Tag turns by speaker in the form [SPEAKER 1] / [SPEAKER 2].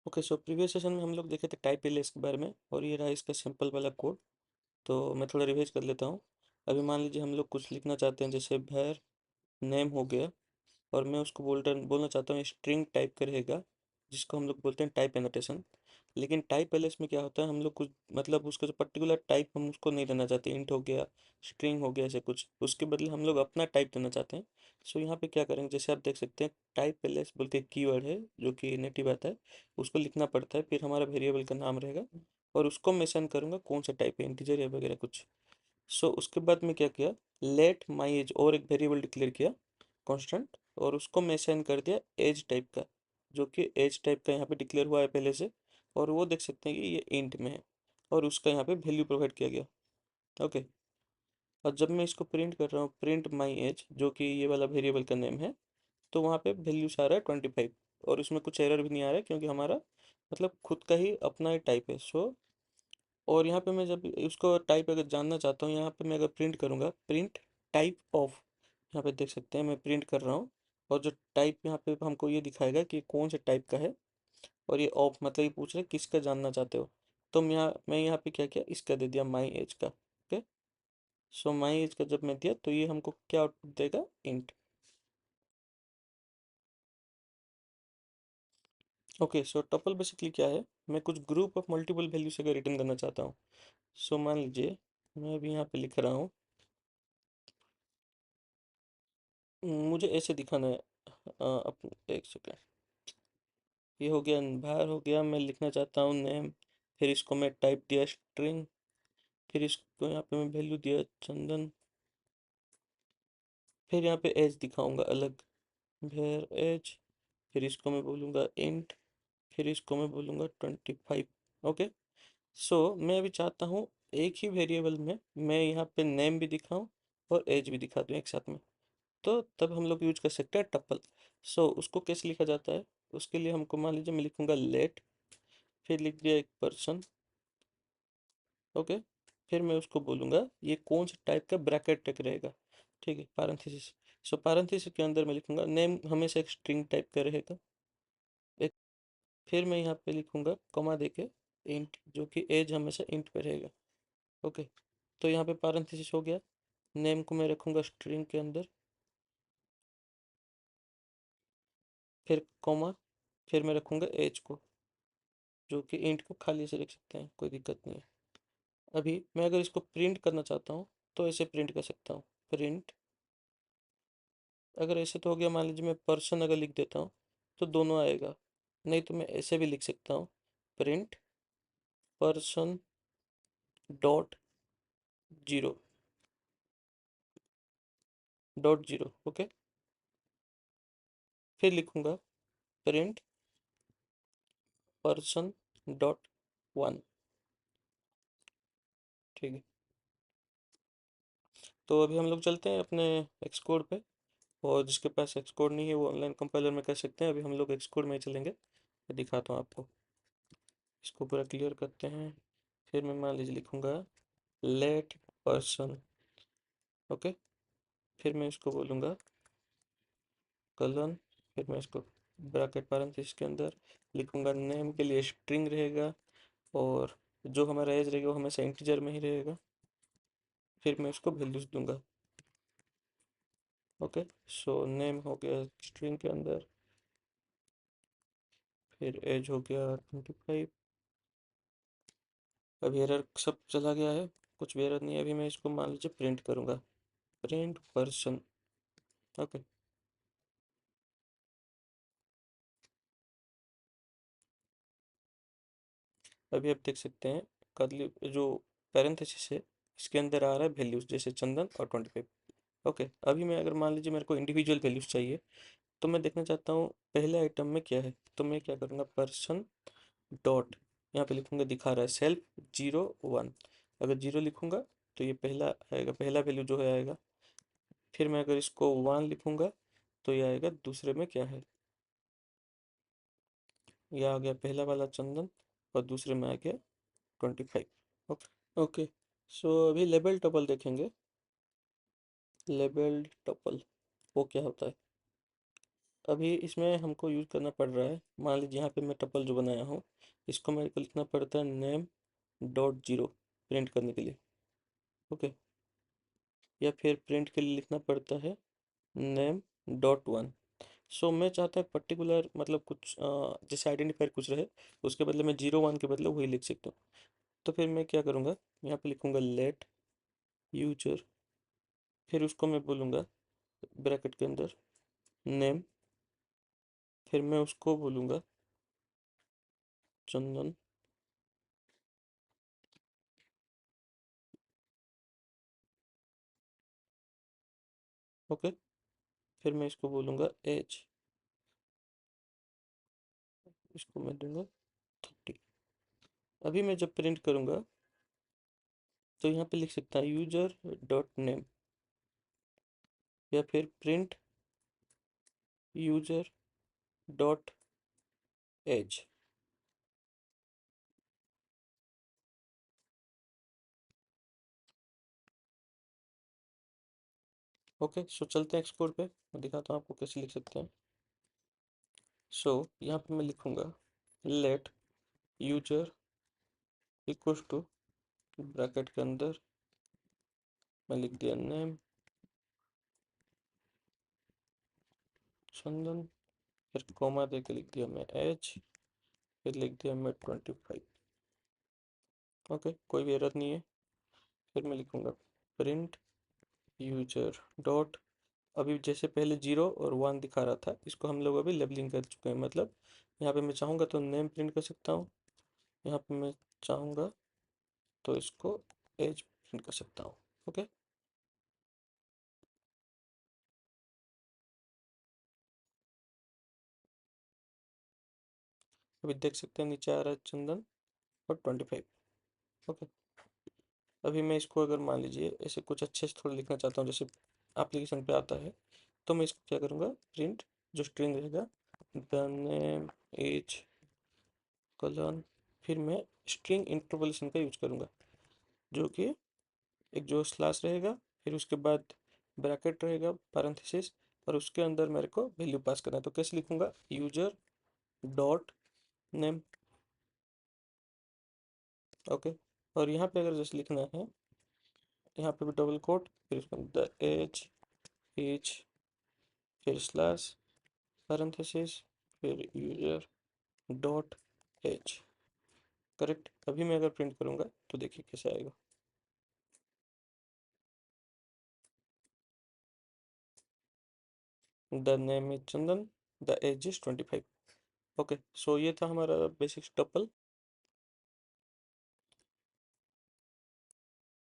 [SPEAKER 1] Okay, so previous session में हम लोग देखे थे टाइप एलियास के बारे में, और ये रहा इसका सिंपल वाला कोड। तो मैं थोड़ा रिवाइज कर लेता हूँ। अभी मान लीजिए हम लोग कुछ लिखना चाहते हैं, जैसे भैर नेम हो गया, और मैं उसको बोलना चाहता हूँ स्ट्रिंग टाइप का रहेगा, जिसको हम लोग बोलते हैं टाइप एनोटेशन। लेकिन टाइप एलिस में क्या होता है, हम लोग कुछ मतलब उसका जो पर्टिकुलर टाइप हम उसको नहीं देना चाहते, इंट हो गया, स्ट्रिंग हो गया, ऐसे कुछ, उसके बदले हम लोग अपना टाइप देना चाहते हैं। सो यहाँ पे क्या करेंगे, जैसे आप देख सकते हैं टाइप एलिस बोल के कीवर्ड है जो कि नेटिव आता है, उसको लिखना पड़ता है, फिर हमारा वेरिएबल का नाम रहेगा, और उसको मेंशन करूंगा कौन सा टाइप है, इंटीजर या वगैरह कुछ। सो उसके बाद में क्या किया, लेट माई एज और एक वेरिएबल डिक्लेयर किया, कांस्टेंट, और उसको मैं असाइन कर दिया एज टाइप का, जो कि एज टाइप का यहाँ पे डिक्लेयर हुआ है पहले से, और वो देख सकते हैं कि ये इंट में है, और उसका यहाँ पे वैल्यू प्रोवाइड किया गया। ओके, और जब मैं इसको प्रिंट कर रहा हूँ, प्रिंट माई एज, जो कि ये वाला वेरिएबल का नेम है, तो वहाँ पे वैल्यूस आ रहा है 25, और उसमें कुछ एरर भी नहीं आ रहा है, क्योंकि हमारा मतलब खुद का ही अपना ही टाइप है। सो और यहाँ पे मैं जब उसको टाइप अगर जानना चाहता हूँ, यहाँ पे मैं अगर प्रिंट करूँगा, प्रिंट टाइप ऑफ, यहाँ पे देख सकते हैं मैं प्रिंट कर रहा हूँ, और जो टाइप यहाँ पे हमको ये दिखाएगा कि कौन से टाइप का है, और ये ऑफ मतलब ये पूछ रहे हैं किसका जानना चाहते हो। तो मैं यहाँ पे क्या किया, इसका दे दिया माई एज का। ओके, सो माई एज का जब मैं दिया, तो ये हमको क्या आउटपुट देगा, इंट। ओके, सो टपल बेसिकली क्या है, मैं कुछ ग्रुप ऑफ मल्टीपल वैल्यू से अगर रिटर्न करना चाहता हूँ। सो मान लीजिए मैं अभी यहाँ पे लिख रहा हूँ, मुझे ऐसे दिखाना है। एक सेकेंड, ये हो गया, बाहर हो गया, मैं लिखना चाहता हूँ नेम, फिर इसको मैं टाइप दिया स्ट्रिंग, फिर इसको यहाँ पे मैं वैल्यू दिया चंदन, फिर यहाँ पे एज दिखाऊंगा अलग, वेर एज, फिर इसको मैं बोलूँगा इंट, फिर इसको मैं बोलूँगा 25। ओके, सो मैं अभी चाहता हूँ एक ही वेरिएबल में मैं यहाँ पे नेम भी दिखाऊं और एज भी दिखा दूँ एक साथ में। तो तब हम लोग यूज कर सकते हैं टपल। सो उसको कैसे लिखा जाता है, उसके लिए हमको मान लीजिए मैं लिखूंगा लेट, फिर लिख दिया एक पर्सन। ओके, फिर मैं उसको बोलूंगा ये कौन सा टाइप का ब्रैकेट टेक रहेगा, ठीक है, पैरेंथेसिस। सो पैरेंथेसिस के अंदर मैं लिखूंगा नेम हमेशा एक स्ट्रिंग टाइप का रहेगा, एक, फिर मैं यहाँ पे लिखूंगा कॉमा देके इंट, जो कि एज हमेशा इंट पे रहेगा। ओके, तो यहाँ पे पैरेंथेसिस हो गया, नेम को मैं रखूंगा स्ट्रिंग के अंदर, फिर कॉमा, फिर मैं रखूंगा एज को, जो कि इंट को खाली से रख सकते हैं, कोई दिक्कत नहीं है। अभी मैं अगर इसको प्रिंट करना चाहता हूँ, तो ऐसे प्रिंट कर सकता हूँ, प्रिंट, अगर ऐसे तो हो गया, मान लीजिए मैं पर्सन अगर लिख देता हूँ तो दोनों आएगा, नहीं तो मैं ऐसे भी लिख सकता हूँ, print person dot zero, dot zero. Okay, फिर लिखूंगा प्रिंट पर्सन डॉट वन। ठीक है, तो अभी हम लोग चलते हैं अपने एक्सकोड पे, और जिसके पास एक्सकोड नहीं है वो ऑनलाइन कंपाइलर में कर सकते हैं। अभी हम लोग एक्सकोड में ही चलेंगे, मैं दिखाता हूँ आपको। इसको पूरा क्लियर करते हैं, फिर मैं मान लीजिए लिखूंगा लेट पर्सन। ओके, फिर मैं इसको बोलूँगा कलन, फिर मैं इसको ब्रैकेट पैरेंथेसिस के अंदर लिखूंगा नेम के लिए स्ट्रिंग रहेगा, और जो हमारा एज रहेगा वो हमेशा इंटीजर में ही रहेगा, फिर मैं उसको वैल्यूज दूंगा। ओके, सो नेम हो गया स्ट्रिंग के अंदर, फिर एज हो गया 25। अभी एरर सब चला गया है, कुछ भी एरर नहीं है। अभी मैं इसको मान लीजिए प्रिंट करूंगा, प्रिंट पर्सन। ओके, अभी आप देख सकते हैं कर्ली जो पैरेंथेसिस है, इसके अंदर आ रहा है वैल्यूज, जैसे चंदन और 25। ओके, अभी मैं अगर मान लीजिए मेरे को इंडिविजुअल वैल्यूज चाहिए, तो मैं देखना चाहता हूँ पहले आइटम में क्या है, तो मैं क्या करूँगा, पर्सन डॉट, यहाँ पे लिखूंगा, दिखा रहा है सेल्फ 0 1, अगर 0 लिखूंगा तो ये पहला आएगा, पहला वैल्यू जो है आएगा। फिर मैं अगर इसको 1 लिखूंगा तो ये आएगा दूसरे में क्या है, ये आ गया पहला वाला चंदन, और दूसरे में आ गया 25। ओके, ओके, सो अभी लेबल टपल देखेंगे। लेबल टपल वो क्या होता है, अभी इसमें हमको यूज करना पड़ रहा है, मान लीजिए यहाँ पे मैं टपल जो बनाया हूँ इसको मेरे को लिखना पड़ता है नेम डॉट जीरो प्रिंट करने के लिए। ओके, या फिर प्रिंट के लिए लिखना पड़ता है नेम डॉट वन। सो मैं चाहता हूँ पर्टिकुलर मतलब कुछ जैसे आइडेंटिफायर कुछ रहे, उसके बदले मैं जीरो वन के बदले वही लिख सकता हूँ। तो फिर मैं क्या करूँगा, यहाँ पे लिखूँगा लेट यूजर, फिर उसको मैं बोलूँगा ब्रैकेट के अंदर नेम, फिर मैं उसको बोलूँगा चंदन। ओके, फिर मैं इसको बोलूँगा एज, इसको मैं दूंगा 30। अभी मैं जब प्रिंट करूँगा तो यहाँ पे लिख सकता है यूजर डॉट नेम, या फिर print user dot age. Okay, so चलते हैं एक्सप्लोर पे, मैं दिखाता हूँ आपको कैसे लिख सकते हैं। सो यहाँ पे मैं लिखूँगा let user equals to bracket के अंदर मैं लिख दिया नेम चंदन, फिर कॉमा दे के लिख दिया मैं एज, फिर लिख दिया मैं 25। ओके, कोई भी एरर नहीं है। फिर मैं लिखूँगा प्रिंट यूजर डॉट, अभी जैसे पहले जीरो और वन दिखा रहा था इसको हम लोग अभी लेबलिंग कर चुके हैं, मतलब यहाँ पे मैं चाहूँगा तो नेम प्रिंट कर सकता हूँ, यहाँ पे मैं चाहूँगा तो इसको एज प्रिंट कर सकता हूँ। ओके, अभी देख सकते हैं नीचे आ रहा है चंदन और 25। ओके, अभी मैं इसको अगर मान लीजिए ऐसे कुछ अच्छे से थोड़ा लिखना चाहता हूँ जैसे एप्लीकेशन पे आता है, तो मैं इसको क्या करूँगा प्रिंट जो स्ट्रिंग रहेगा द नेम एज कलन, फिर मैं स्ट्रिंग इंटरपोलेशन का यूज करूँगा जो कि एक जो स्लैश रहेगा, फिर उसके बाद ब्रैकेट रहेगा पैरेंथेसिस, और उसके अंदर मेरे को वैल्यू पास करना है। तो कैसे लिखूंगा यूजर डॉट नेम। ओके, और यहाँ पे अगर जैसे लिखना है यहाँ पे भी डबल कोट, फिर उसके अंदर एज एज, फिर स्लैश पैरेंथेसिस, फिर यूजर डॉट एज। करेक्ट, अभी मैं अगर प्रिंट करूंगा तो देखिए कैसे आएगा। The name is Chandan, the age is 25। Okay, so ये था हमारा बेसिक टपल।